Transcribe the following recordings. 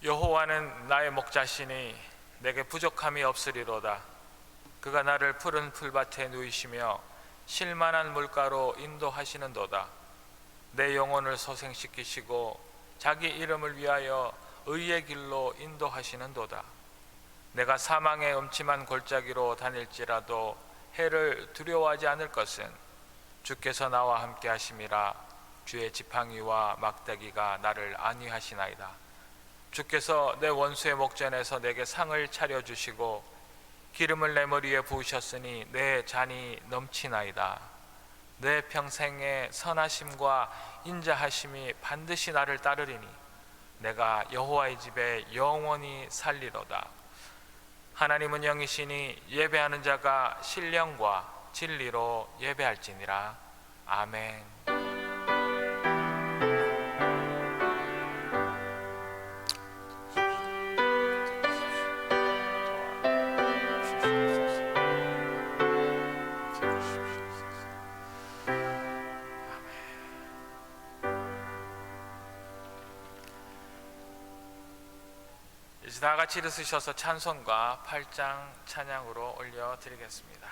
여호와는 나의 목자시니 내게 부족함이 없으리로다. 그가 나를 푸른 풀밭에 누이시며 쉴만한 물가로 인도하시는도다. 내 영혼을 소생시키시고 자기 이름을 위하여 의의 길로 인도하시는도다. 내가 사망의 음침한 골짜기로 다닐지라도 해를 두려워하지 않을 것은 주께서 나와 함께 하심이라. 주의 지팡이와 막대기가 나를 안위하시나이다. 주께서 내 원수의 목전에서 내게 상을 차려주시고 기름을 내 머리에 부으셨으니 내 잔이 넘치나이다. 내 평생의 선하심과 인자하심이 반드시 나를 따르리니 내가 여호와의 집에 영원히 살리로다. 하나님은 영이시니 예배하는 자가 신령과 진리로 예배할지니라. 아멘. 이제 다 같이 일으키셔서 찬송가 8장 찬양으로 올려드리겠습니다.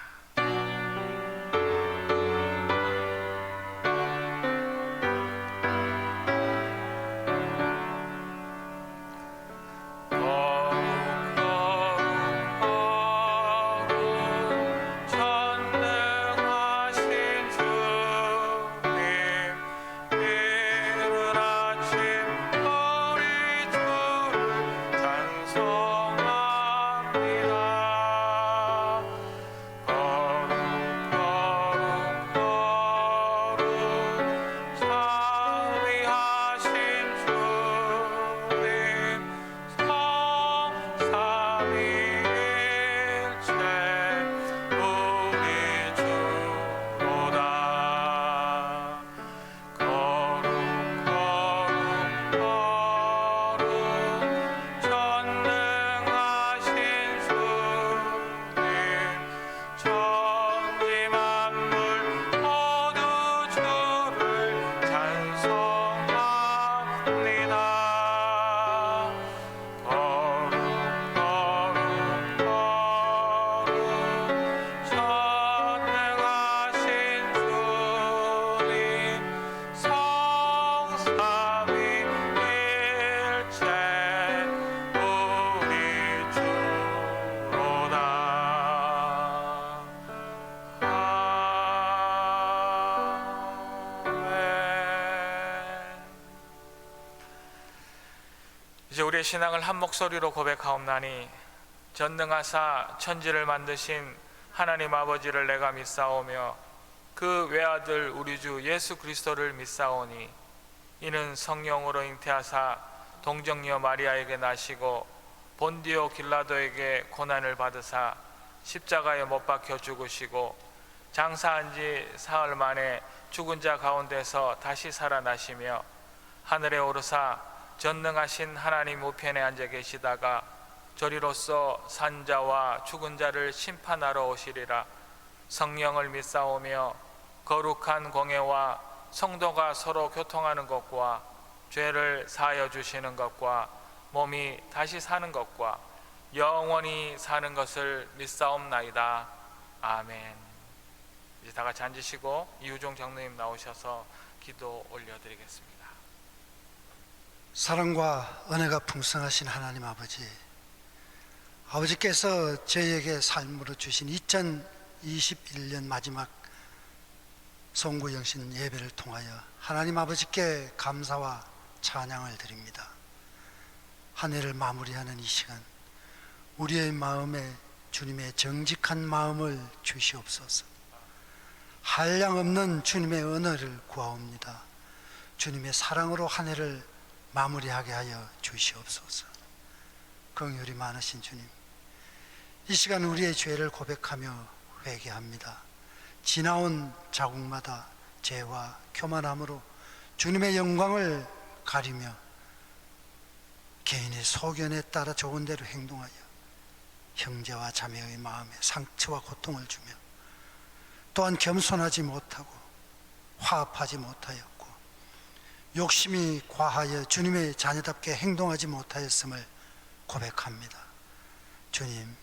이제 우리의 신앙을 한 목소리로 고백하옵나니 전능하사 천지를 만드신 하나님 아버지를 내가 믿사오며 그 외아들 우리 주 예수 그리스도를 믿사오니 이는 성령으로 잉태하사 동정녀 마리아에게 나시고 본디오 길라도에게 고난을 받으사 십자가에 못 박혀 죽으시고 장사한 지 사흘 만에 죽은 자 가운데서 다시 살아나시며 하늘에 오르사 전능하신 하나님 우편에 앉아 계시다가 저리로서 산자와 죽은 자를 심판하러 오시리라. 성령을 믿사오며 거룩한 공예와 성도가 서로 교통하는 것과 죄를 사하여 주시는 것과 몸이 다시 사는 것과 영원히 사는 것을 믿사옵나이다. 아멘. 이제 다 같이 앉으시고 이우종 장로님 나오셔서 기도 올려드리겠습니다. 사랑과 은혜가 풍성하신 하나님 아버지, 아버지께서 저희에게 삶으로 주신 2021년 마지막 송구영신 예배를 통하여 하나님 아버지께 감사와 찬양을 드립니다. 한 해를 마무리하는 이 시간, 우리의 마음에 주님의 정직한 마음을 주시옵소서. 한량없는 주님의 은혜를 구하옵니다. 주님의 사랑으로 한 해를 마무리하게 하여 주시옵소서. 긍휼이 많으신 주님, 이 시간 우리의 죄를 고백하며 회개합니다. 지나온 자국마다 죄와 교만함으로 주님의 영광을 가리며 개인의 소견에 따라 좋은 대로 행동하여 형제와 자매의 마음에 상처와 고통을 주며 또한 겸손하지 못하고 화합하지 못하였고 욕심이 과하여 주님의 자녀답게 행동하지 못하였음을 고백합니다. 주님,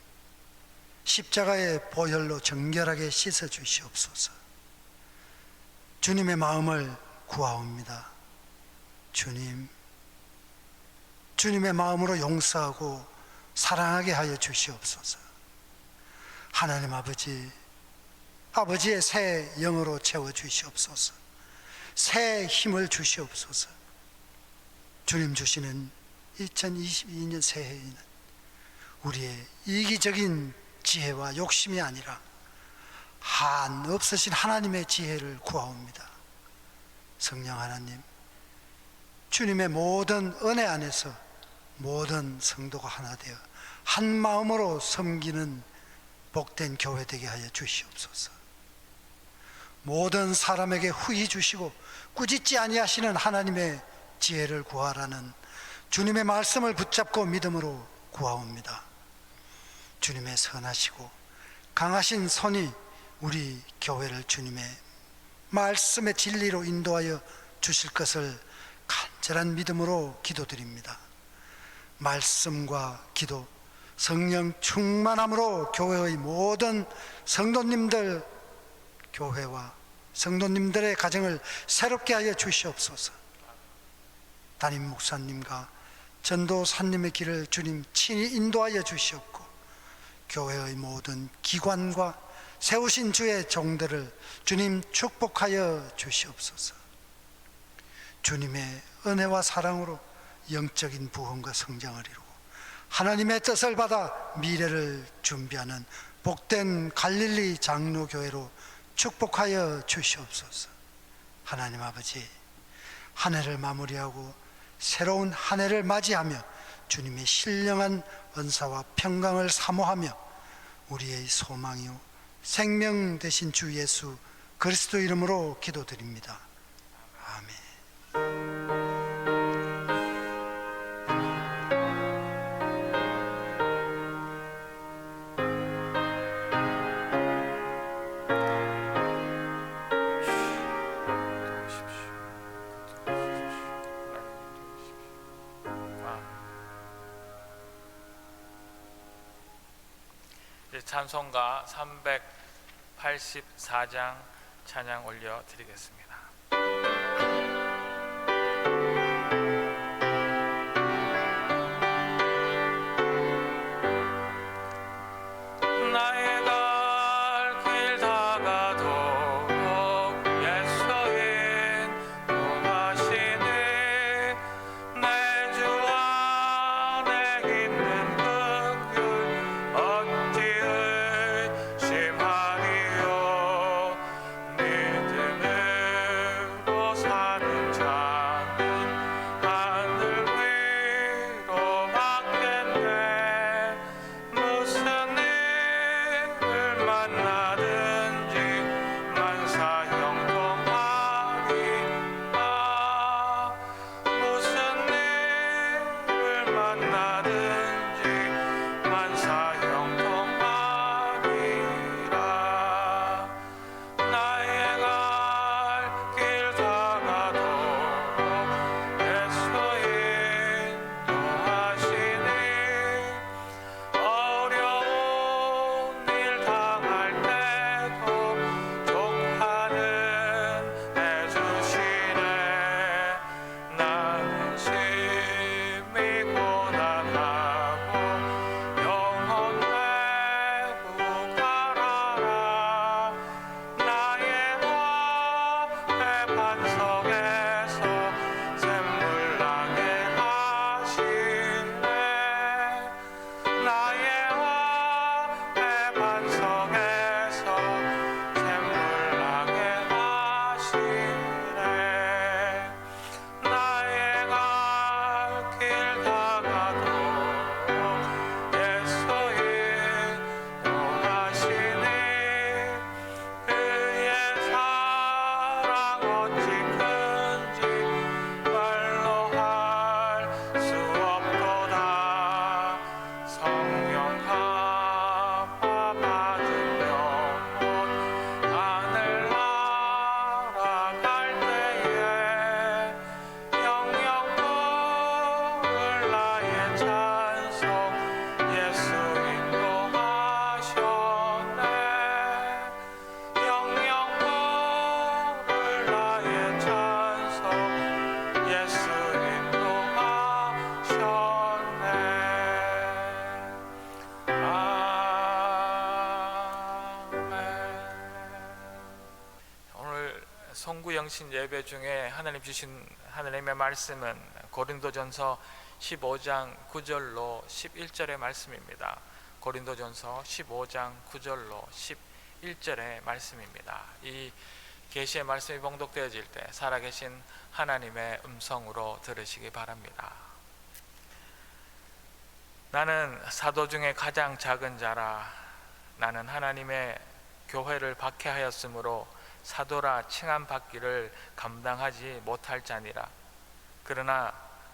십자가의 보혈로 정결하게 씻어 주시옵소서. 주님의 마음을 구하옵니다. 주님, 주님의 마음으로 용서하고 사랑하게 하여 주시옵소서. 하나님 아버지, 아버지의 새 영으로 채워 주시옵소서. 새 힘을 주시옵소서. 주님 주시는 2022년 새해에는 우리의 이기적인 지혜와 욕심이 아니라 한 없으신 하나님의 지혜를 구하옵니다. 성령 하나님, 주님의 모든 은혜 안에서 모든 성도가 하나 되어 한 마음으로 섬기는 복된 교회 되게 하여 주시옵소서. 모든 사람에게 후히 주시고 꾸짖지 아니하시는 하나님의 지혜를 구하라는 주님의 말씀을 붙잡고 믿음으로 구하옵니다. 주님의 선하시고 강하신 손이 우리 교회를 주님의 말씀의 진리로 인도하여 주실 것을 간절한 믿음으로 기도드립니다. 말씀과 기도, 성령 충만함으로 교회의 모든 성도님들, 교회와 성도님들의 가정을 새롭게 하여 주시옵소서. 담임 목사님과 전도사님의 길을 주님 친히 인도하여 주시옵고, 교회의 모든 기관과 세우신 주의 종들을 주님 축복하여 주시옵소서. 주님의 은혜와 사랑으로 영적인 부흥과 성장을 이루고 하나님의 뜻을 받아 미래를 준비하는 복된 갈릴리 장로교회로 축복하여 주시옵소서. 하나님 아버지, 한 해를 마무리하고 새로운 한 해를 맞이하며 주님의 신령한 은사와 평강을 사모하며 우리의 소망이요 생명 되신 주 예수 그리스도 이름으로 기도드립니다. 아멘. 찬송가 384장 찬양 올려드리겠습니다. 나의 갈 길 다가도록 예수인 구하시니 내 주 안에 있는 긍휼 어찌 의심하리요. 믿음은 성신 예배 중에 하나님 주신 하나님의 말씀은 고린도전서 15장 9절로 11절의 말씀입니다. 고린도전서 15장 9절로 11절의 말씀입니다. 이 계시의 말씀이 봉독되어질 때 살아계신 하나님의 음성으로 들으시기 바랍니다. 나는 사도 중에 가장 작은 자라. 나는 하나님의 교회를 박해하였으므로 사도라 칭함받기를 감당하지 못할 자니라. 그러나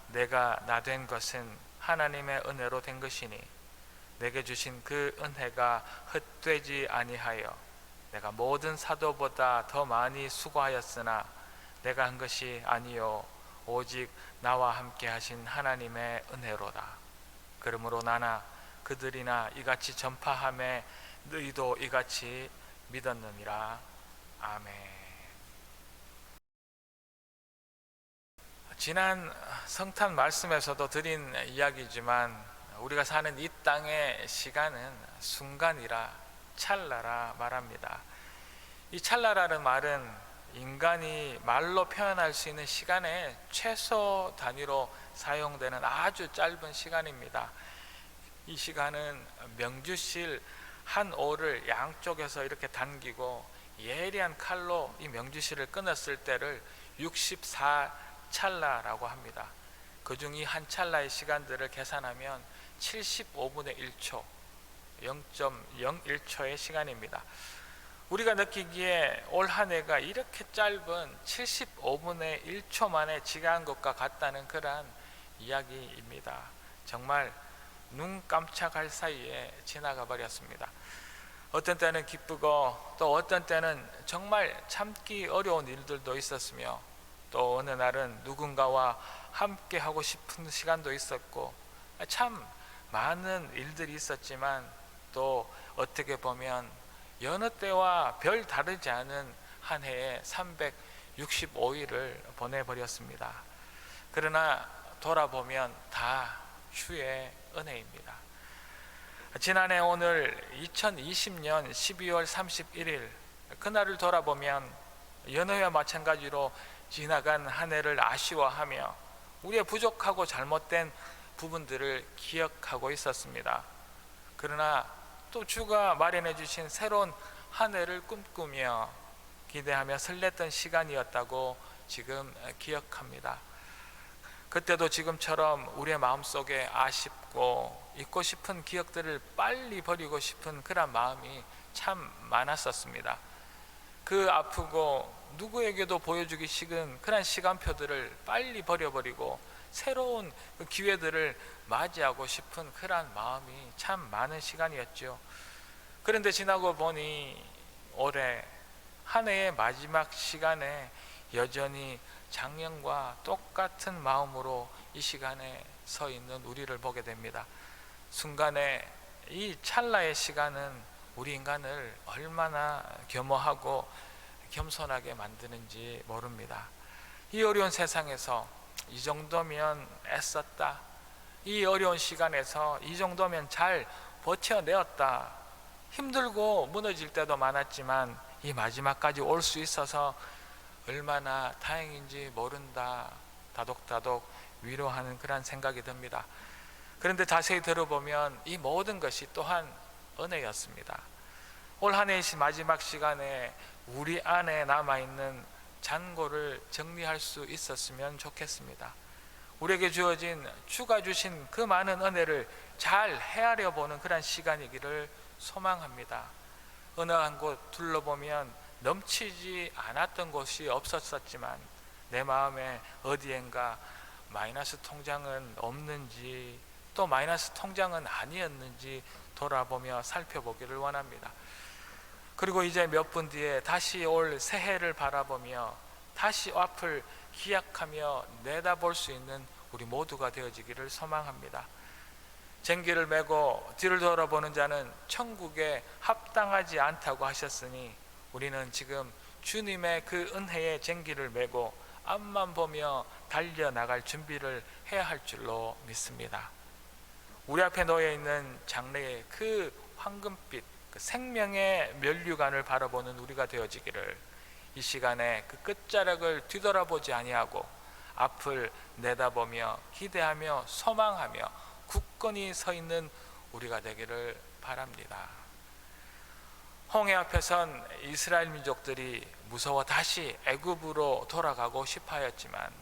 내가 나 된 것은 하나님의 은혜로 된 것이니 내게 주신 그 은혜가 헛되지 아니하여 내가 모든 사도보다 더 많이 수고하였으나 내가 한 것이 아니요 오직 나와 함께 하신 하나님의 은혜로다. 그러므로 나나 그들이나 이같이 전파하매 너희도 이같이 믿었느니라. 아멘. 지난 성탄 말씀에서도 드린 이야기지만 우리가 사는 이 땅의 시간은 순간이라 찰나라 말합니다. 이 찰나라는 말은 인간이 말로 표현할 수 있는 시간의 최소 단위로 사용되는 아주 짧은 시간입니다. 이 시간은 명주실 한 올을 양쪽에서 이렇게 당기고 예리한 칼로 이 명주실을 끊었을 때를 64찰나라고 합니다. 그중 이 한 찰나의 시간들을 계산하면 75분의 1초, 0.01초의 시간입니다. 우리가 느끼기에 올 한 해가 이렇게 짧은 75분의 1초 만에 지나간 것과 같다는 그러한 이야기입니다. 정말 눈 깜짝할 사이에 지나가 버렸습니다. 어떤 때는 기쁘고 또 어떤 때는 정말 참기 어려운 일들도 있었으며 또 어느 날은 누군가와 함께 하고 싶은 시간도 있었고 참 많은 일들이 있었지만 또 어떻게 보면 여느 때와 별 다르지 않은 한 해에 365일을 보내버렸습니다. 그러나 돌아보면 다 주의 은혜입니다. 지난해 오늘 2020년 12월 31일 그날을 돌아보면 여느 해와 마찬가지로 지나간 한 해를 아쉬워하며 우리의 부족하고 잘못된 부분들을 기억하고 있었습니다. 그러나 또 주가 마련해 주신 새로운 한 해를 꿈꾸며 기대하며 설렜던 시간이었다고 지금 기억합니다. 그때도 지금처럼 우리의 마음속에 아쉽고 잊고 싶은 기억들을 빨리 버리고 싶은 그런 마음이 참 많았었습니다. 그 아프고 누구에게도 보여주기 싫은 그런 시간표들을 빨리 버려버리고 새로운 기회들을 맞이하고 싶은 그런 마음이 참 많은 시간이었죠. 그런데 지나고 보니 올해 한 해의 마지막 시간에 여전히 작년과 똑같은 마음으로 이 시간에 서 있는 우리를 보게 됩니다. 순간에 이 찰나의 시간은 우리 인간을 얼마나 겸허하고 겸손하게 만드는지 모릅니다. 이 어려운 세상에서 이 정도면 애썼다, 이 어려운 시간에서 이 정도면 잘 버텨내었다, 힘들고 무너질 때도 많았지만 이 마지막까지 올 수 있어서 얼마나 다행인지 모른다, 다독다독 위로하는 그런 생각이 듭니다. 그런데 자세히 들어보면 이 모든 것이 또한 은혜였습니다. 올 한 해의 마지막 시간에 우리 안에 남아있는 잔고를 정리할 수 있었으면 좋겠습니다. 우리에게 주어진 주가 주신 그 많은 은혜를 잘 헤아려 보는 그런 시간이기를 소망합니다. 어느 한 곳 둘러보면 넘치지 않았던 곳이 없었지만 내 마음에 어디엔가 마이너스 통장은 없는지 또 마이너스 통장은 아니었는지 돌아보며 살펴보기를 원합니다. 그리고 이제 몇 분 뒤에 다시 올 새해를 바라보며 다시 앞을 기약하며 내다볼 수 있는 우리 모두가 되어지기를 소망합니다. 쟁기를 메고 뒤를 돌아보는 자는 천국에 합당하지 않다고 하셨으니 우리는 지금 주님의 그 은혜의 쟁기를 메고 앞만 보며 달려나갈 준비를 해야 할 줄로 믿습니다. 우리 앞에 놓여 있는 장래의 그 황금빛, 그 생명의 면류관을 바라보는 우리가 되어지기를 이 시간에 그 끝자락을 뒤돌아보지 아니하고 앞을 내다보며 기대하며 소망하며 굳건히 서 있는 우리가 되기를 바랍니다. 홍해 앞에선 이스라엘 민족들이 무서워 다시 애굽으로 돌아가고 싶어 하였지만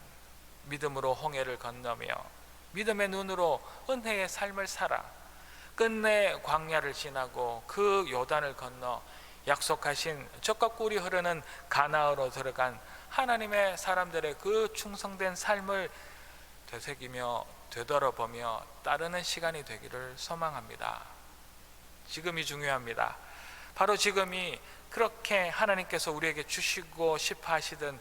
믿음으로 홍해를 건너며 믿음의 눈으로 은혜의 삶을 살아 끝내 광야를 지나고 그 요단을 건너 약속하신 젖과 꿀이 흐르는 가나안으로 들어간 하나님의 사람들의 그 충성된 삶을 되새기며 되돌아보며 따르는 시간이 되기를 소망합니다. 지금이 중요합니다. 바로 지금이 그렇게 하나님께서 우리에게 주시고 싶어 하시던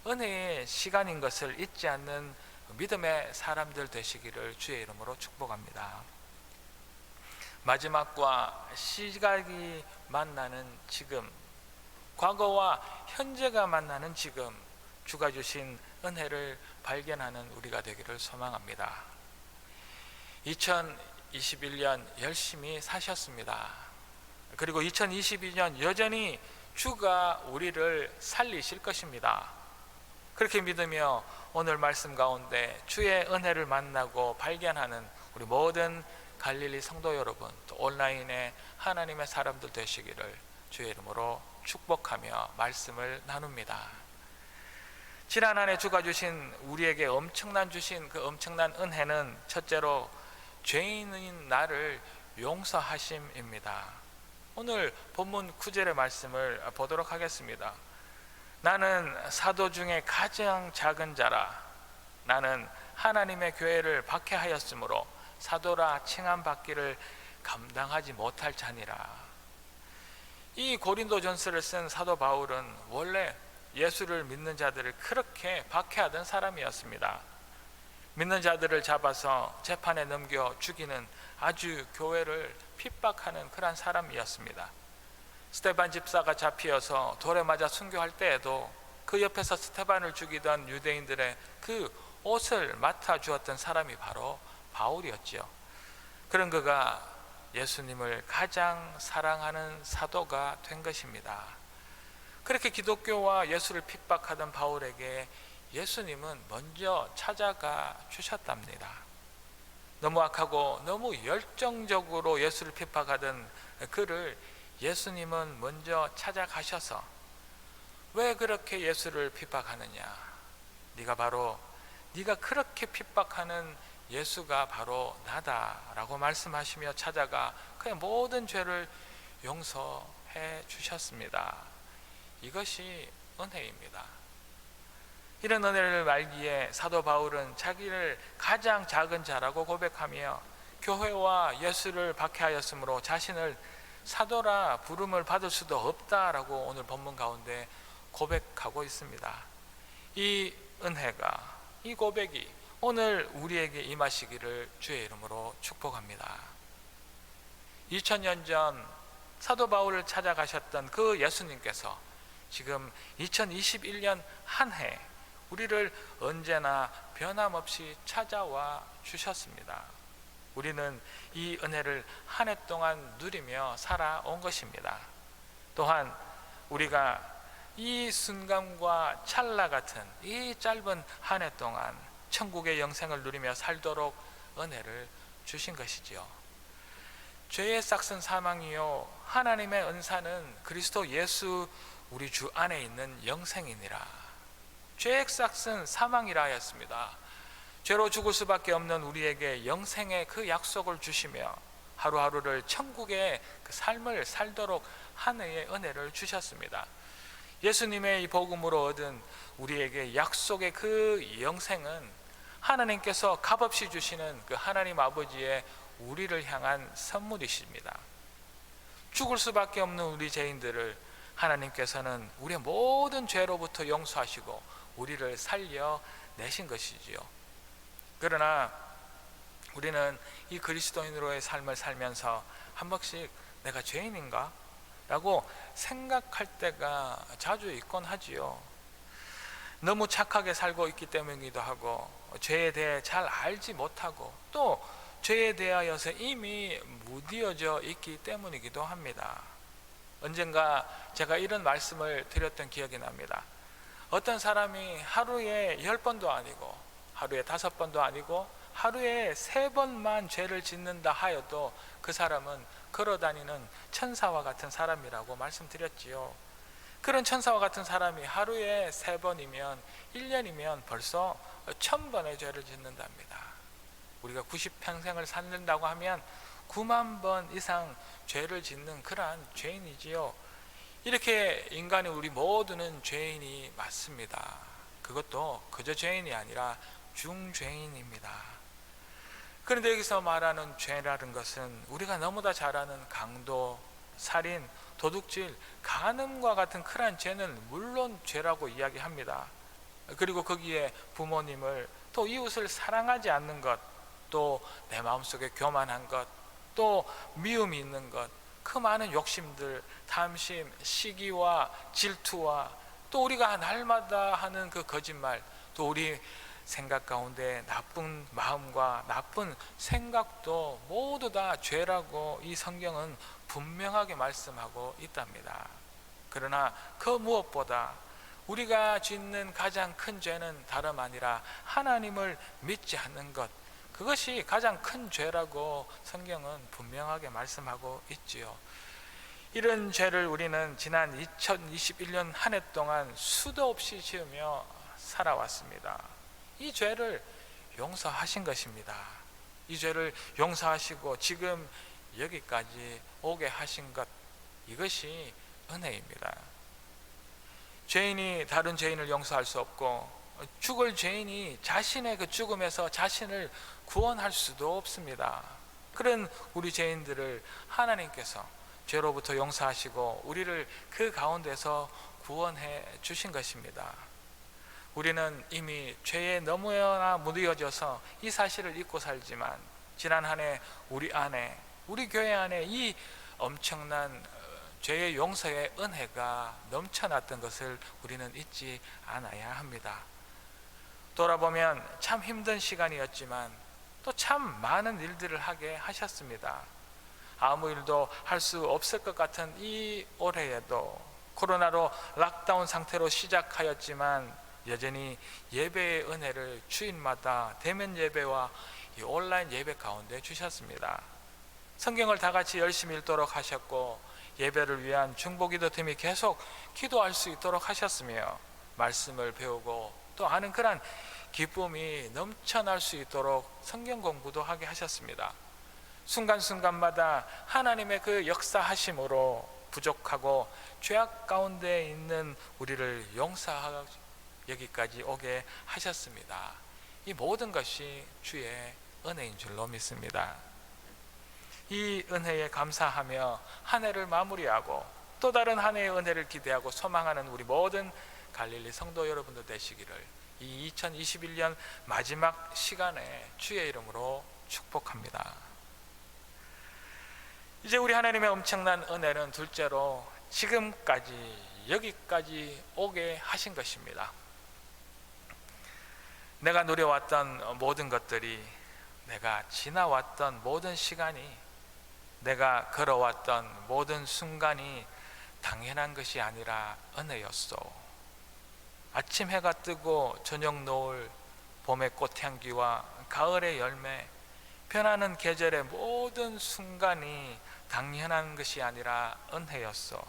은혜의 시간인 것을 잊지 않는 믿음의 사람들 되시기를 주의 이름으로 축복합니다. 마지막과 시각이 만나는 지금, 과거와 현재가 만나는 지금, 주가 주신 은혜를 발견하는 우리가 되기를 소망합니다. 2021년 열심히 사셨습니다. 그리고 2022년 여전히 주가 우리를 살리실 것입니다. 그렇게 믿으며 오늘 말씀 가운데 주의 은혜를 만나고 발견하는 우리 모든 갈릴리 성도 여러분, 또 온라인의 하나님의 사람들 되시기를 주의 이름으로 축복하며 말씀을 나눕니다. 지난 한 해 주가 주신 우리에게 주신 그 엄청난 은혜는 첫째로 죄인인 나를 용서하심입니다. 오늘 본문 9절의 말씀을 보도록 하겠습니다. 나는 사도 중에 가장 작은 자라. 나는 하나님의 교회를 박해하였으므로 사도라 칭함받기를 감당하지 못할 자니라. 이 고린도전서를 쓴 사도 바울은 원래 예수를 믿는 자들을 그렇게 박해하던 사람이었습니다. 믿는 자들을 잡아서 재판에 넘겨 죽이는 아주 교회를 핍박하는 그런 사람이었습니다. 스데반 집사가 잡히어서 돌에 맞아 순교할 때에도 그 옆에서 스데반을 죽이던 유대인들의 그 옷을 맡아 주었던 사람이 바로 바울이었지요. 그런 그가 예수님을 가장 사랑하는 사도가 된 것입니다. 그렇게 기독교와 예수를 핍박하던 바울에게 예수님은 먼저 찾아가 주셨답니다. 너무 악하고 너무 열정적으로 예수를 핍박하던 그를 예수님은 먼저 찾아가셔서 왜 그렇게 예수를 핍박하느냐? 네가 그렇게 핍박하는 예수가 바로 나다라고 말씀하시며 찾아가 그의 모든 죄를 용서해 주셨습니다. 이것이 은혜입니다. 이런 은혜를 알기에 사도 바울은 자기를 가장 작은 자라고 고백하며 교회와 예수를 박해하였으므로 자신을 사도라 부름을 받을 수도 없다라고 오늘 본문 가운데 고백하고 있습니다. 이 은혜가, 이 고백이 오늘 우리에게 임하시기를 주의 이름으로 축복합니다. 2000년 전 사도 바울을 찾아가셨던 그 예수님께서 지금 2021년 한 해 우리를 언제나 변함없이 찾아와 주셨습니다. 우리는 이 은혜를 한 해 동안 누리며 살아온 것입니다. 또한 우리가 이 순간과 찰나 같은 이 짧은 한 해 동안 천국의 영생을 누리며 살도록 은혜를 주신 것이지요. 죄의 싹은 사망이요 하나님의 은사는 그리스도 예수 우리 주 안에 있는 영생이니라. 죄의 싹은 사망이라 하였습니다. 죄로 죽을 수밖에 없는 우리에게 영생의 그 약속을 주시며 하루하루를 천국의 그 삶을 살도록 한 해의 은혜를 주셨습니다. 예수님의 이 복음으로 얻은 우리에게 약속의 그 영생은 하나님께서 값없이 주시는 그 하나님 아버지의 우리를 향한 선물이십니다. 죽을 수밖에 없는 우리 죄인들을 하나님께서는 우리의 모든 죄로부터 용서하시고 우리를 살려내신 것이지요. 그러나 우리는 이 그리스도인으로의 삶을 살면서 한 번씩 내가 죄인인가? 라고 생각할 때가 자주 있곤 하지요. 너무 착하게 살고 있기 때문이기도 하고 죄에 대해 잘 알지 못하고 또 죄에 대하여서 이미 무디어져 있기 때문이기도 합니다. 언젠가 제가 이런 말씀을 드렸던 기억이 납니다. 어떤 사람이 하루에 10번도 아니고 하루에 5번도 아니고 하루에 3번만 죄를 짓는다 하여도 그 사람은 걸어다니는 천사와 같은 사람이라고 말씀드렸지요. 그런 천사와 같은 사람이 하루에 3번이면 1년이면 벌써 1000번의 죄를 짓는답니다. 우리가 90평생을 살는다고 하면 9만 번 이상 죄를 짓는 그러한 죄인이지요. 이렇게 인간의 우리 모두는 죄인이 맞습니다. 그것도 그저 죄인이 아니라 중죄인입니다. 그런데 여기서 말하는 죄라는 것은 우리가 너무나 잘 아는 강도, 살인, 도둑질, 간음과 같은 그러한 죄는 물론 죄라고 이야기합니다. 그리고 거기에 부모님을 또 이웃을 사랑하지 않는 것, 또 내 마음속에 교만한 것, 또 미움이 있는 것, 그 많은 욕심들, 탐심, 시기와 질투와 또 우리가 날마다 하는 그 거짓말, 또 우리 생각 가운데 나쁜 마음과 나쁜 생각도 모두 다 죄라고 이 성경은 분명하게 말씀하고 있답니다. 그러나 그 무엇보다 우리가 짓는 가장 큰 죄는 다름 아니라 하나님을 믿지 않는 것, 그것이 가장 큰 죄라고 성경은 분명하게 말씀하고 있지요. 이런 죄를 우리는 지난 2021년 한 해 동안 수도 없이 지으며 살아왔습니다. 이 죄를 용서하신 것입니다. 이 죄를 용서하시고 지금 여기까지 오게 하신 것, 이것이 은혜입니다. 죄인이 다른 죄인을 용서할 수 없고 죽을 죄인이 자신의 그 죽음에서 자신을 구원할 수도 없습니다. 그런 우리 죄인들을 하나님께서 죄로부터 용서하시고 우리를 그 가운데서 구원해 주신 것입니다. 우리는 이미 죄에 너무나 무뎌져서 이 사실을 잊고 살지만 지난 한 해 우리 안에, 우리 교회 안에 이 엄청난 죄의 용서의 은혜가 넘쳐났던 것을 우리는 잊지 않아야 합니다. 돌아보면 참 힘든 시간이었지만 또 참 많은 일들을 하게 하셨습니다. 아무 일도 할 수 없을 것 같은 이 올해에도 코로나로 락다운 상태로 시작하였지만 여전히 예배의 은혜를 주일마다 대면 예배와 이 온라인 예배 가운데 주셨습니다. 성경을 다 같이 열심히 읽도록 하셨고 예배를 위한 중보기도 팀이 계속 기도할 수 있도록 하셨으며 말씀을 배우고 또 하는 그런 기쁨이 넘쳐날 수 있도록 성경 공부도 하게 하셨습니다. 순간순간마다 하나님의 그 역사하심으로 부족하고 죄악 가운데 있는 우리를 용서하고 여기까지 오게 하셨습니다. 이 모든 것이 주의 은혜인 줄로 믿습니다. 이 은혜에 감사하며 한 해를 마무리하고 또 다른 한 해의 은혜를 기대하고 소망하는 우리 모든 갈릴리 성도 여러분들 되시기를 이 2021년 마지막 시간에 주의 이름으로 축복합니다. 이제 우리 하나님의 엄청난 은혜는 둘째로 지금까지 여기까지 오게 하신 것입니다. 내가 누려왔던 모든 것들이, 내가 지나왔던 모든 시간이, 내가 걸어왔던 모든 순간이 당연한 것이 아니라 은혜였소. 아침 해가 뜨고 저녁 노을, 봄의 꽃향기와 가을의 열매, 변하는 계절의 모든 순간이 당연한 것이 아니라 은혜였소.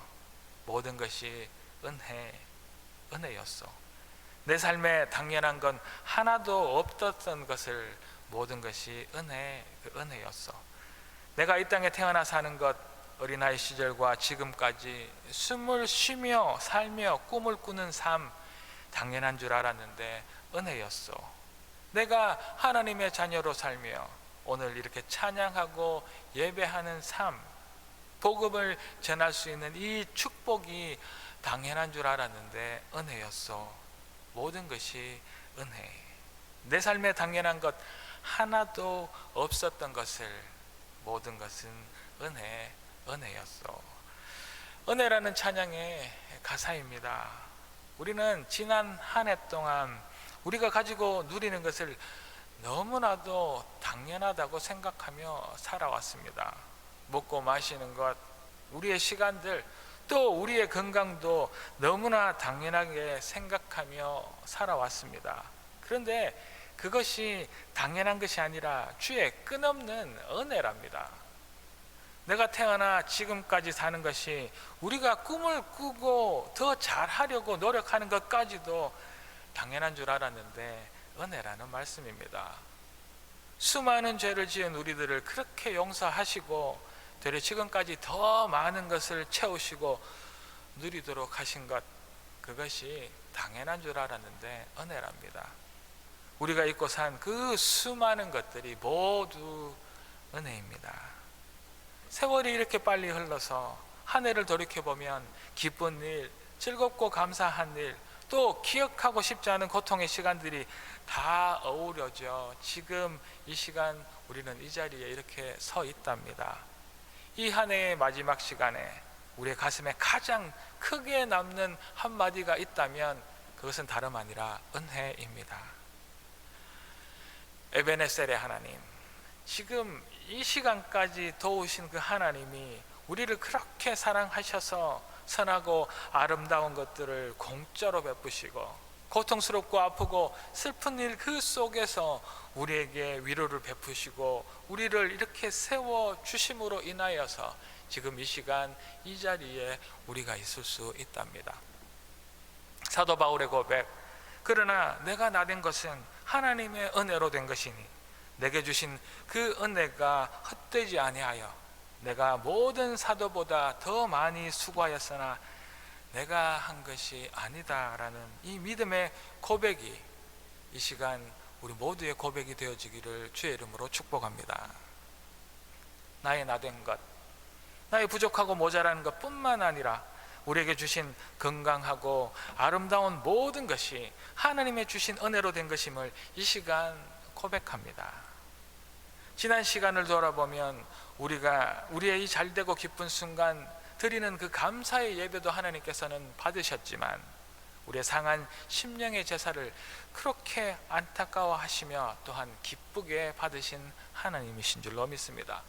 모든 것이 은혜였소. 내 삶에 당연한 건 하나도 없었던 것을 모든 것이 은혜였소. 내가 이 땅에 태어나 사는 것, 어린아이 시절과 지금까지 숨을 쉬며 살며 꿈을 꾸는 삶, 당연한 줄 알았는데 은혜였소. 내가 하나님의 자녀로 살며 오늘 이렇게 찬양하고 예배하는 삶, 복음을 전할 수 있는 이 축복이 당연한 줄 알았는데 은혜였소. 모든 것이 은혜. 내 삶에 당연한 것 하나도 없었던 것을, 모든 것은 은혜였소. 은혜라는 찬양의 가사입니다. 우리는 지난 한 해 동안 우리가 가지고 누리는 것을 너무나도 당연하다고 생각하며 살아왔습니다. 먹고 마시는 것, 우리의 시간들, 또 우리의 건강도 너무나 당연하게 생각하며 살아왔습니다. 그런데 그것이 당연한 것이 아니라 주의 끝없는 은혜랍니다. 내가 태어나 지금까지 사는 것이 우리가 꿈을 꾸고 더 잘하려고 노력하는 것까지도 당연한 줄 알았는데 은혜라는 말씀입니다. 수많은 죄를 지은 우리들을 그렇게 용서하시고 되려 지금까지 더 많은 것을 채우시고 누리도록 하신 것, 그것이 당연한 줄 알았는데 은혜랍니다. 우리가 잊고 산 그 수많은 것들이 모두 은혜입니다. 세월이 이렇게 빨리 흘러서 한 해를 돌이켜보면 기쁜 일, 즐겁고 감사한 일, 또 기억하고 싶지 않은 고통의 시간들이 다 어우러져 지금 이 시간 우리는 이 자리에 이렇게 서 있답니다. 이 한 해의 마지막 시간에 우리의 가슴에 가장 크게 남는 한마디가 있다면 그것은 다름 아니라 은혜입니다. 에베네셀의 하나님, 지금 이 시간까지 도우신 그 하나님이 우리를 그렇게 사랑하셔서 선하고 아름다운 것들을 공짜로 베푸시고 고통스럽고 아프고 슬픈 일 그 속에서 우리에게 위로를 베푸시고 우리를 이렇게 세워주심으로 인하여서 지금 이 시간 이 자리에 우리가 있을 수 있답니다. 사도 바울의 고백, 그러나 내가 나된 것은 하나님의 은혜로 된 것이니 내게 주신 그 은혜가 헛되지 아니하여 내가 모든 사도보다 더 많이 수고하였으나 내가 한 것이 아니다라는 이 믿음의 고백이 이 시간 우리 모두의 고백이 되어지기를 주의 이름으로 축복합니다. 나의 나된 것, 나의 부족하고 모자란 것뿐만 아니라 우리에게 주신 건강하고 아름다운 모든 것이 하나님의 주신 은혜로 된 것임을 이 시간 고백합니다. 지난 시간을 돌아보면 우리가 우리의 이 잘되고 기쁜 순간 드리는 그 감사의 예배도 하나님께서는 받으셨지만 우리의 상한 심령의 제사를 그렇게 안타까워하시며 또한 기쁘게 받으신 하나님이신 줄로 믿습니다.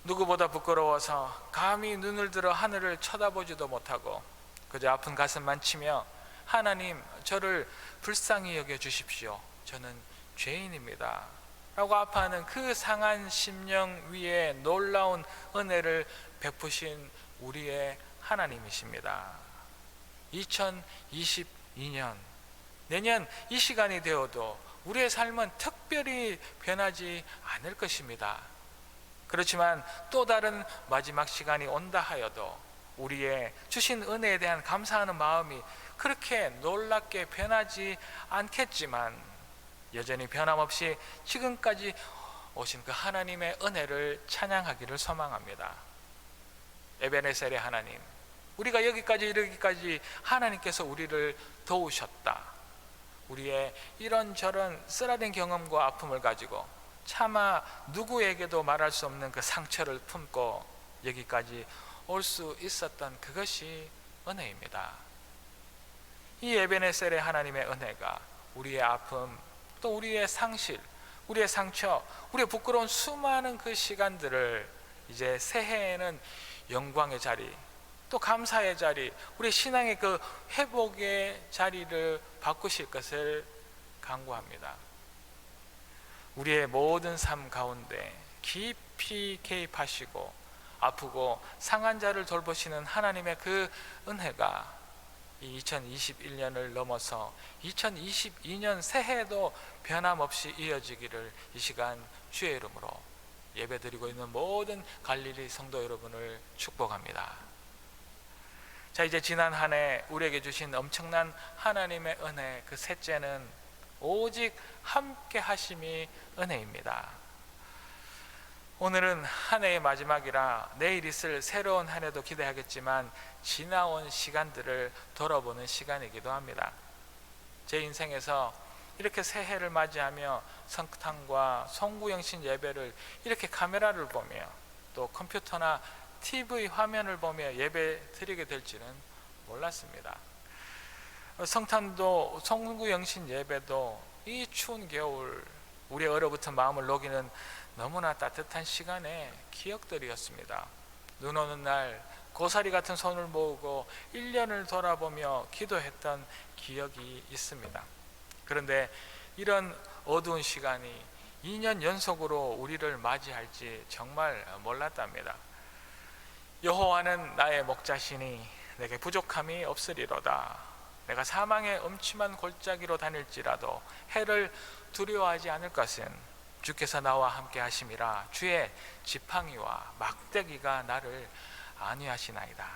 누구보다 부끄러워서 감히 눈을 들어 하늘을 쳐다보지도 못하고 그저 아픈 가슴만 치며 하나님 저를 불쌍히 여겨 주십시오, 저는 죄인입니다 라고 아파하는 그 상한 심령 위에 놀라운 은혜를 베푸신 우리의 하나님이십니다. 2022년 내년 이 시간이 되어도 우리의 삶은 특별히 변하지 않을 것입니다. 그렇지만 또 다른 마지막 시간이 온다 하여도 우리의 주신 은혜에 대한 감사하는 마음이 그렇게 놀랍게 변하지 않겠지만 여전히 변함없이 지금까지 오신 그 하나님의 은혜를 찬양하기를 소망합니다. 에베네셀의 하나님, 우리가 여기까지 이르기까지 하나님께서 우리를 도우셨다. 우리의 이런저런 쓰라린 경험과 아픔을 가지고 차마 누구에게도 말할 수 없는 그 상처를 품고 여기까지 올 수 있었던 그것이 은혜입니다. 이 에베네셀의 하나님의 은혜가 우리의 아픔, 또 우리의 상실, 우리의 상처, 우리의 부끄러운 수많은 그 시간들을 이제 새해에는 영광의 자리, 또 감사의 자리, 우리 신앙의 그 회복의 자리를 바꾸실 것을 간구합니다. 우리의 모든 삶 가운데 깊이 개입하시고 아프고 상한 자를 돌보시는 하나님의 그 은혜가 이 2021년을 넘어서 2022년 새해에도 변함없이 이어지기를 이 시간 주의 이름으로 예배드리고 있는 모든 갈릴리 성도 여러분을 축복합니다. 자, 이제 지난 한 해 우리에게 주신 엄청난 하나님의 은혜, 그 셋째는 오직 함께 하심이 은혜입니다. 오늘은 한 해의 마지막이라 내일 있을 새로운 한 해도 기대하겠지만 지나온 시간들을 돌아보는 시간이기도 합니다. 제 인생에서 이렇게 새해를 맞이하며 성탄과 송구영신 예배를 이렇게 카메라를 보며 또 컴퓨터나 TV 화면을 보며 예배 드리게 될지는 몰랐습니다. 성탄도 송구영신 예배도 이 추운 겨울 우리의 얼어붙은 마음을 녹이는 너무나 따뜻한 시간의 기억들이었습니다. 눈 오는 날 고사리 같은 손을 모으고 1년을 돌아보며 기도했던 기억이 있습니다. 그런데 이런 어두운 시간이 2년 연속으로 우리를 맞이할지 정말 몰랐답니다. 여호와는 나의 목자시니 내게 부족함이 없으리로다. 내가 사망의 음침한 골짜기로 다닐지라도 해를 두려워하지 않을 것은 주께서 나와 함께 하심이라. 주의 지팡이와 막대기가 나를 안위하시나이다.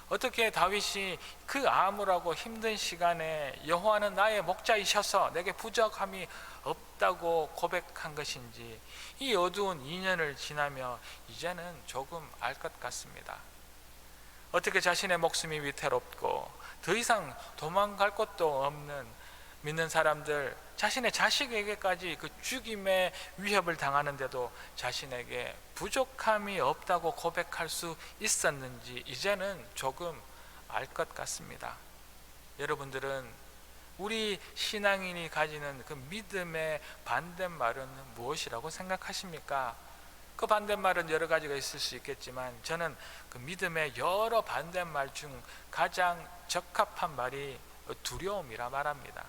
어떻게 다윗이 그 암울하고 힘든 시간에 여호와는 나의 목자이셔서 내게 부족함이 없다고 고백한 것인지 이 어두운 2년을 지나며 이제는 조금 알 것 같습니다. 어떻게 자신의 목숨이 위태롭고 더 이상 도망갈 곳도 없는 믿는 사람들, 자신의 자식에게까지 그 죽임의 위협을 당하는데도 자신에게 부족함이 없다고 고백할 수 있었는지 이제는 조금 알 것 같습니다. 여러분들은 우리 신앙인이 가지는 그 믿음의 반대말은 무엇이라고 생각하십니까? 그 반대말은 여러 가지가 있을 수 있겠지만 저는 그 믿음의 여러 반대말 중 가장 적합한 말이 두려움이라 말합니다.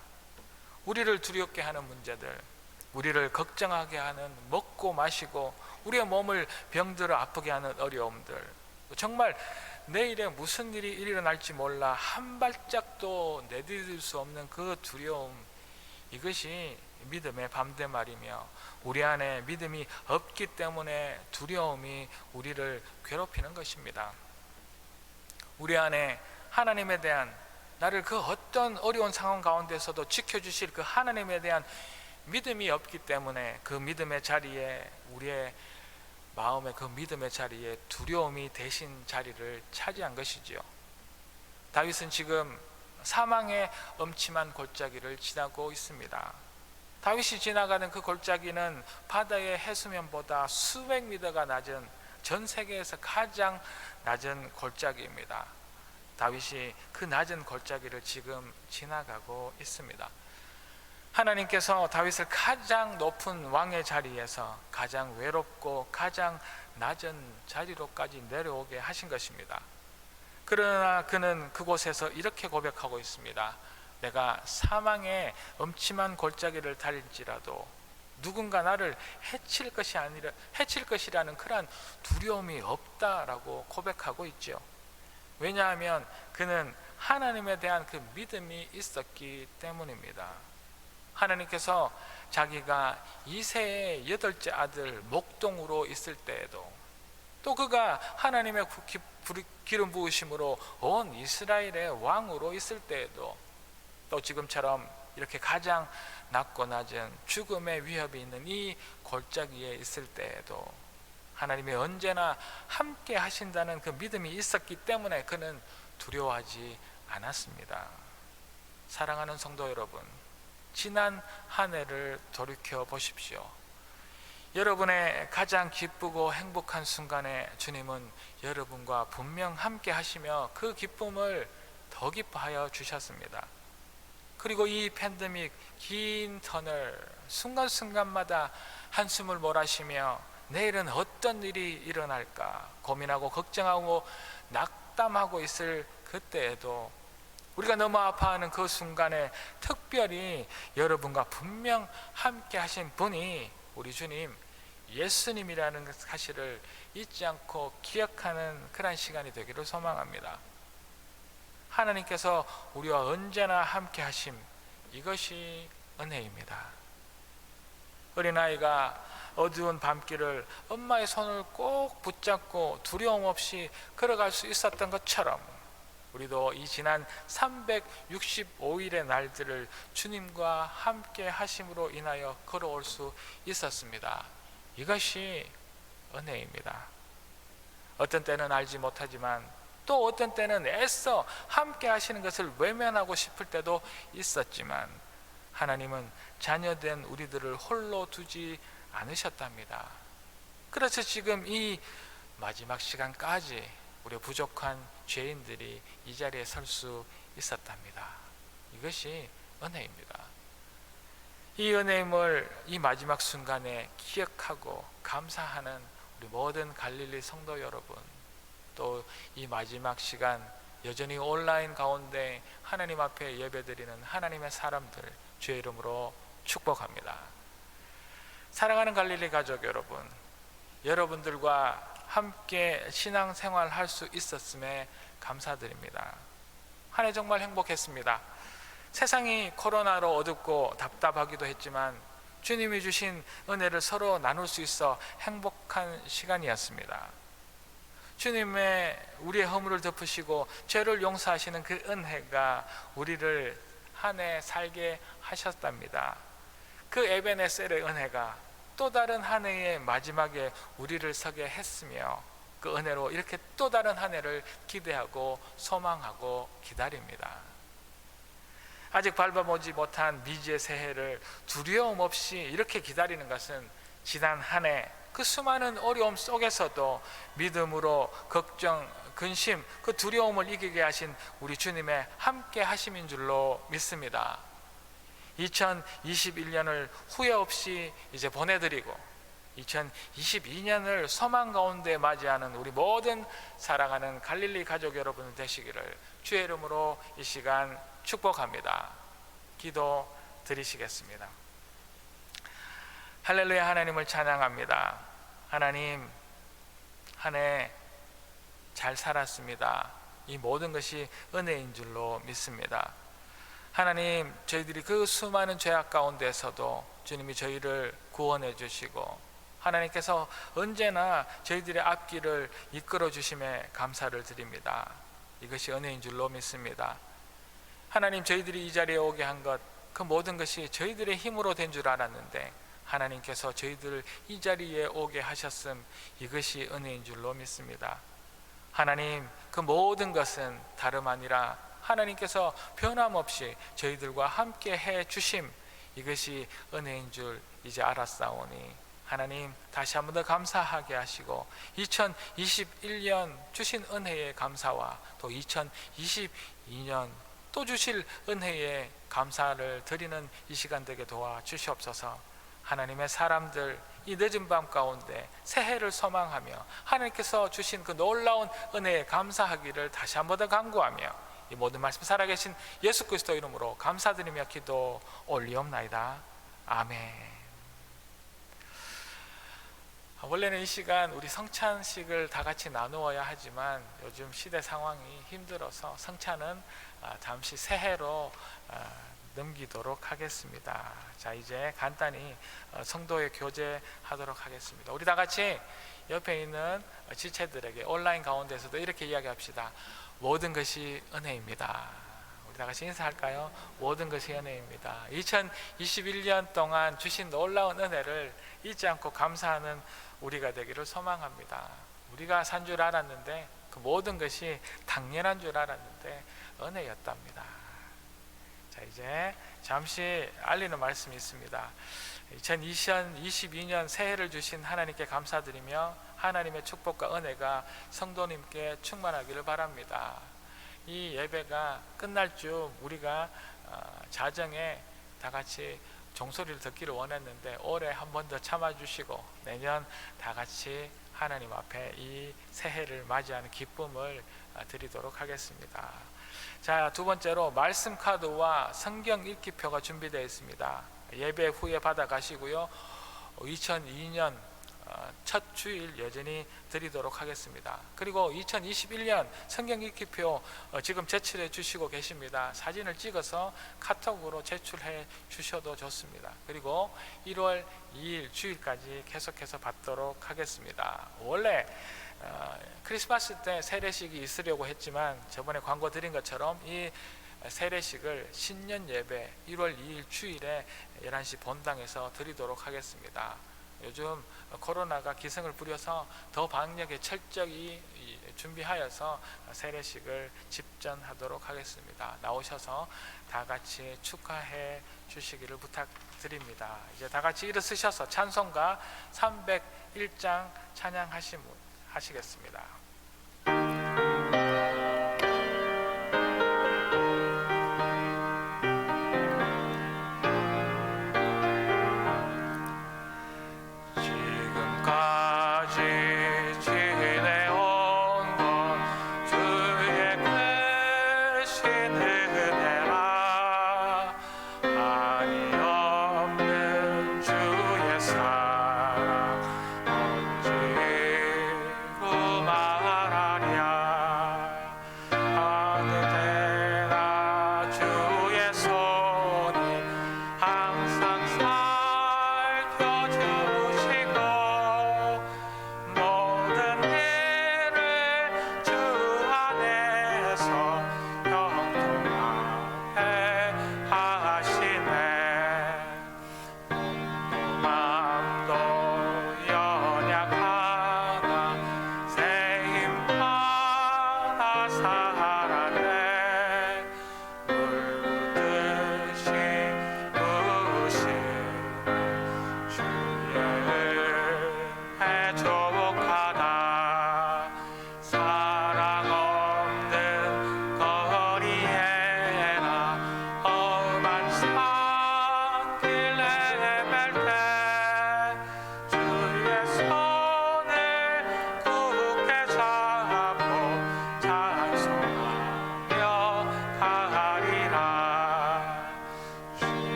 우리를 두렵게 하는 문제들, 우리를 걱정하게 하는 먹고 마시고 우리의 몸을 병들어 아프게 하는 어려움들, 정말 내일에 무슨 일이 일어날지 몰라 한 발짝도 내디딜 수 없는 그 두려움, 이것이 믿음의 반대말이며 우리 안에 믿음이 없기 때문에 두려움이 우리를 괴롭히는 것입니다. 우리 안에 하나님에 대한, 나를 그 어떤 어려운 상황 가운데서도 지켜주실 그 하나님에 대한 믿음이 없기 때문에 그 믿음의 자리에, 우리의 마음의 그 믿음의 자리에 두려움이 대신 자리를 차지한 것이지요. 다윗은 지금 사망의 음침한 골짜기를 지나고 있습니다. 다윗이 지나가는 그 골짜기는 바다의 해수면보다 수백 미터가 낮은, 전 세계에서 가장 낮은 골짜기입니다. 다윗이 그 낮은 골짜기를 지금 지나가고 있습니다. 하나님께서 다윗을 가장 높은 왕의 자리에서 가장 외롭고 가장 낮은 자리로까지 내려오게 하신 것입니다. 그러나 그는 그곳에서 이렇게 고백하고 있습니다. 내가 사망의 음침한 골짜기를 달릴지라도 누군가 나를 해칠 것이라는 그러한 두려움이 없다라고 고백하고 있죠. 왜냐하면 그는 하나님에 대한 그 믿음이 있었기 때문입니다. 하나님께서 자기가 이새의 8째 아들 목동으로 있을 때에도, 또 그가 하나님의 기름 부으심으로 온 이스라엘의 왕으로 있을 때에도, 또 지금처럼 이렇게 가장 낮고 낮은 죽음의 위협이 있는 이 골짜기에 있을 때에도 하나님이 언제나 함께 하신다는 그 믿음이 있었기 때문에 그는 두려워하지 않았습니다. 사랑하는 성도 여러분, 지난 한 해를 돌이켜 보십시오. 여러분의 가장 기쁘고 행복한 순간에 주님은 여러분과 분명 함께 하시며 그 기쁨을 더 기뻐하여 주셨습니다. 그리고 이 팬데믹 긴 터널 순간순간마다 한숨을 몰아쉬며 내일은 어떤 일이 일어날까 고민하고 걱정하고 낙담하고 있을 그때에도 우리가 너무 아파하는 그 순간에 특별히 여러분과 분명 함께 하신 분이 우리 주님 예수님이라는 사실을 잊지 않고 기억하는 그런 시간이 되기를 소망합니다. 하나님께서 우리와 언제나 함께 하심, 이것이 은혜입니다. 어린아이가 어두운 밤길을 엄마의 손을 꼭 붙잡고 두려움 없이 걸어갈 수 있었던 것처럼 우리도 이 지난 365일의 날들을 주님과 함께 하심으로 인하여 걸어올 수 있었습니다. 이것이 은혜입니다. 어떤 때는 알지 못하지만 또 어떤 때는 애써 함께 하시는 것을 외면하고 싶을 때도 있었지만 하나님은 자녀된 우리들을 홀로 두지 않으셨답니다. 그래서 지금 이 마지막 시간까지 우리 부족한 죄인들이 이 자리에 설 수 있었답니다. 이것이 은혜입니다. 이 은혜임을 이 마지막 순간에 기억하고 감사하는 우리 모든 갈릴리 성도 여러분, 또 이 마지막 시간 여전히 온라인 가운데 하나님 앞에 예배드리는 하나님의 사람들 주의 이름으로 축복합니다. 사랑하는 갈릴리 가족 여러분, 여러분들과 함께 신앙생활 할 수 있었음에 감사드립니다. 한 해 정말 행복했습니다. 세상이 코로나로 어둡고 답답하기도 했지만 주님이 주신 은혜를 서로 나눌 수 있어 행복한 시간이었습니다. 주님의 우리의 허물을 덮으시고 죄를 용서하시는 그 은혜가 우리를 한 해 살게 하셨답니다. 그 에베네셀의 은혜가 또 다른 한 해의 마지막에 우리를 서게 했으며 그 은혜로 이렇게 또 다른 한 해를 기대하고 소망하고 기다립니다. 아직 밟아보지 못한 미지의 새해를 두려움 없이 이렇게 기다리는 것은 지난 한 해 그 수많은 어려움 속에서도 믿음으로 걱정, 근심, 그 두려움을 이기게 하신 우리 주님의 함께 하심인 줄로 믿습니다. 2021년을 후회 없이 이제 보내드리고 2022년을 소망 가운데 맞이하는 우리 모든 사랑하는 갈릴리 가족 여러분 되시기를 주의 이름으로 이 시간 축복합니다. 기도 드리시겠습니다. 할렐루야. 하나님을 찬양합니다. 하나님, 한 해 잘 살았습니다. 이 모든 것이 은혜인 줄로 믿습니다. 하나님, 저희들이 그 수많은 죄악 가운데서도 주님이 저희를 구원해 주시고 하나님께서 언제나 저희들의 앞길을 이끌어 주심에 감사를 드립니다. 이것이 은혜인 줄로 믿습니다. 하나님, 저희들이 이 자리에 오게 한 것, 그 모든 것이 저희들의 힘으로 된 줄 알았는데 하나님께서 저희들을 이 자리에 오게 하셨음, 이것이 은혜인 줄로 믿습니다. 하나님, 그 모든 것은 다름 아니라 하나님께서 변함없이 저희들과 함께 해 주심, 이것이 은혜인 줄 이제 알았사오니 하나님 다시 한 번 더 감사하게 하시고 2021년 주신 은혜의 감사와 또 2022년 또 주실 은혜의 감사를 드리는 이 시간 되게 도와 주시옵소서. 하나님의 사람들 이 늦은 밤 가운데 새해를 소망하며 하나님께서 주신 그 놀라운 은혜에 감사하기를 다시 한 번 더 간구하며 이 모든 말씀 살아계신 예수 그리스도 이름으로 감사드리며 기도 올리옵나이다. 아멘. 원래는 이 시간 우리 성찬식을 다 같이 나누어야 하지만 요즘 시대 상황이 힘들어서 성찬은 잠시 새해로 넘기도록 하겠습니다. 자, 이제 간단히 성도의 교제하도록 하겠습니다. 우리 다 같이 옆에 있는 지체들에게 온라인 가운데서도 이렇게 이야기합시다. 모든 것이 은혜입니다. 우리 다 같이 인사할까요? 모든 것이 은혜입니다. 2021년 동안 주신 놀라운 은혜를 잊지 않고 감사하는 우리가 되기를 소망합니다. 우리가 산 줄 알았는데 그 모든 것이 당연한 줄 알았는데 은혜였답니다. 자, 이제 잠시 알리는 말씀이 있습니다. 2022년 새해를 주신 하나님께 감사드리며 하나님의 축복과 은혜가 성도님께 충만하기를 바랍니다. 이 예배가 끝날 쯤 우리가 자정에 다 같이 종소리를 듣기를 원했는데 올해 한 번 더 참아주시고 내년 다 같이 하나님 앞에 이 새해를 맞이하는 기쁨을 드리도록 하겠습니다. 자, 두 번째로 말씀 카드와 성경 읽기표가 준비되어 있습니다. 예배 후에 받아 가시고요. 2002년 첫 주일 여전히 드리도록 하겠습니다. 그리고 2021년 성경 읽기표 지금 제출해 주시고 계십니다. 사진을 찍어서 카톡으로 제출해 주셔도 좋습니다. 그리고 1월 2일 주일까지 계속해서 받도록 하겠습니다. 원래 크리스마스 때 세례식이 있으려고 했지만 저번에 광고 드린 것처럼 이 세례식을 신년 예배 1월 2일 주일에 11시 본당에서 드리도록 하겠습니다. 요즘 코로나가 기승을 부려서 더 방역에 철저히 준비하여서 세례식을 집전하도록 하겠습니다. 나오셔서 다 같이 축하해 주시기를 부탁드립니다. 이제 다 같이 일어서셔서 찬송가 301장 찬양하시겠습니다. 지금까지 지내온 것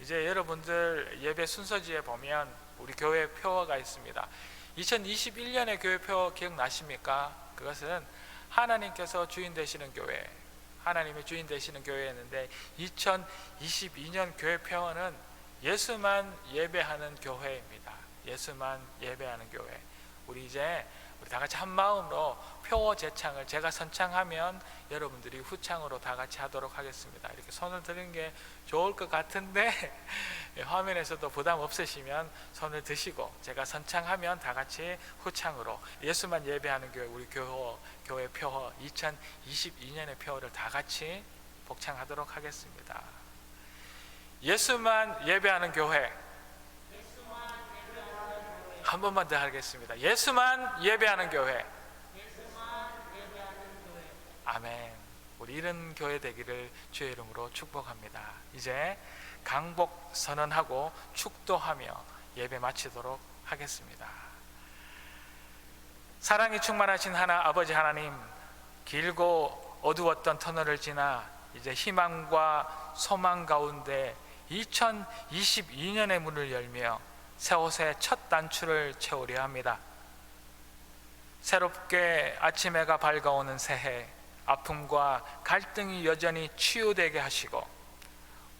이제 여러분들 예배 순서지에 보면 우리 교회 표어가 있습니다. 2021년의 교회 표어 기억나십니까? 그것은 하나님께서 주인 되시는 교회, 하나님의 주인 되시는 교회였는데 2022년 교회 표어는 예수만 예배하는 교회입니다. 예수만 예배하는 교회. 우리 다 같이 한 마음으로 표어 제창을 제가 선창하면 여러분들이 후창으로 다 같이 하도록 하겠습니다. 이렇게 손을 드는 게 좋을 것 같은데 화면에서도 부담 없으시면 손을 드시고 제가 선창하면 다 같이 후창으로 예수만 예배하는 교회, 우리 교회 표어 2022년의 표어를 다 같이 복창하도록 하겠습니다. 예수만 예배하는 교회. 한 번만 더 하겠습니다. 예수만 예배하는 교회. 아멘. 우리 이런 교회 되기를 주의 이름으로 축복합니다. 이제 강복 선언하고 축도하며 예배 마치도록 하겠습니다. 사랑이 충만하신 아버지 하나님, 길고 어두웠던 터널을 지나 이제 희망과 소망 가운데 2022년의 문을 열며 새옷의 첫 단추를 채우려 합니다. 새롭게 아침 해가 밝아오는 새해, 아픔과 갈등이 여전히 치유되게 하시고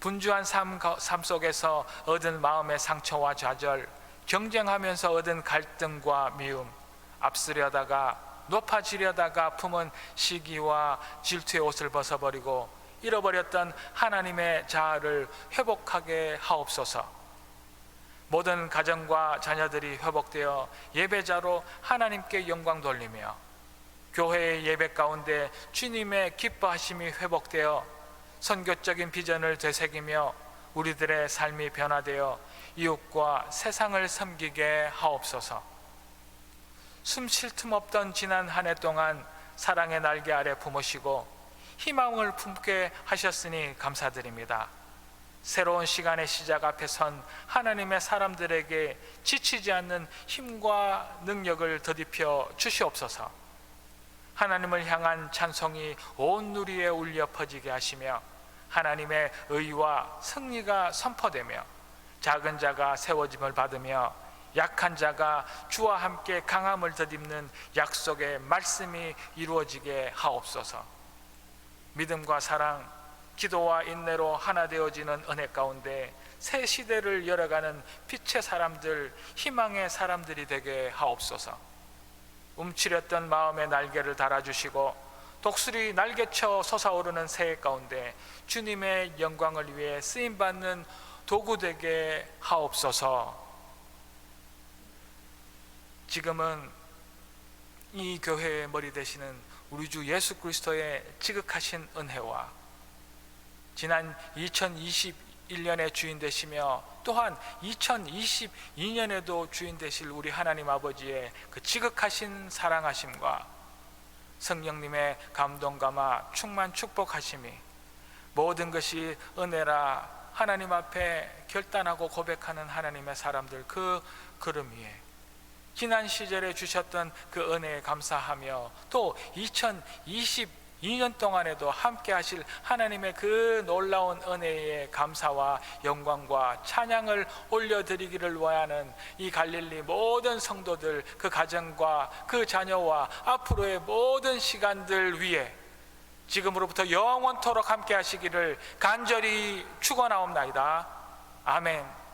분주한 삶 속에서 얻은 마음의 상처와 좌절, 경쟁하면서 얻은 갈등과 미움, 앞서려다가 높아지려다가 품은 시기와 질투의 옷을 벗어버리고 잃어버렸던 하나님의 자아를 회복하게 하옵소서. 모든 가정과 자녀들이 회복되어 예배자로 하나님께 영광 돌리며 교회의 예배 가운데 주님의 기뻐하심이 회복되어 선교적인 비전을 되새기며 우리들의 삶이 변화되어 이웃과 세상을 섬기게 하옵소서. 숨 쉴 틈 없던 지난 한 해 동안 사랑의 날개 아래 품으시고 희망을 품게 하셨으니 감사드립니다. 새로운 시간의 시작 앞에 선 하나님의 사람들에게 지치지 않는 힘과 능력을 더딥혀 주시옵소서. 하나님을 향한 찬송이 온 누리에 울려 퍼지게 하시며 하나님의 의와 승리가 선포되며 작은 자가 세워짐을 받으며 약한 자가 주와 함께 강함을 덧입는 약속의 말씀이 이루어지게 하옵소서. 믿음과 사랑, 기도와 인내로 하나 되어지는 은혜 가운데 새 시대를 열어가는 빛의 사람들, 희망의 사람들이 되게 하옵소서. 움츠렸던 마음의 날개를 달아주시고 독수리 날개쳐 솟아오르는 새해 가운데 주님의 영광을 위해 쓰임받는 도구 되게 하옵소서. 지금은 이 교회의 머리 되시는 우리 주 예수 그리스도의 지극하신 은혜와 지난 2021년에 주인 되시며 또한 2022년에도 주인 되실 우리 하나님 아버지의 그 지극하신 사랑하심과 성령님의 감동감화 충만 축복하심이 모든 것이 은혜라 하나님 앞에 결단하고 고백하는 하나님의 사람들 그 걸음 위에 지난 시절에 주셨던 그 은혜에 감사하며 또 2022년 동안에도 함께 하실 하나님의 그 놀라운 은혜에 감사와 영광과 찬양을 올려드리기를 원하는 이 갈릴리 모든 성도들, 그 가정과 그 자녀와 앞으로의 모든 시간들 위에 지금으로부터 영원토록 함께 하시기를 간절히 축원하옵나이다. 아멘.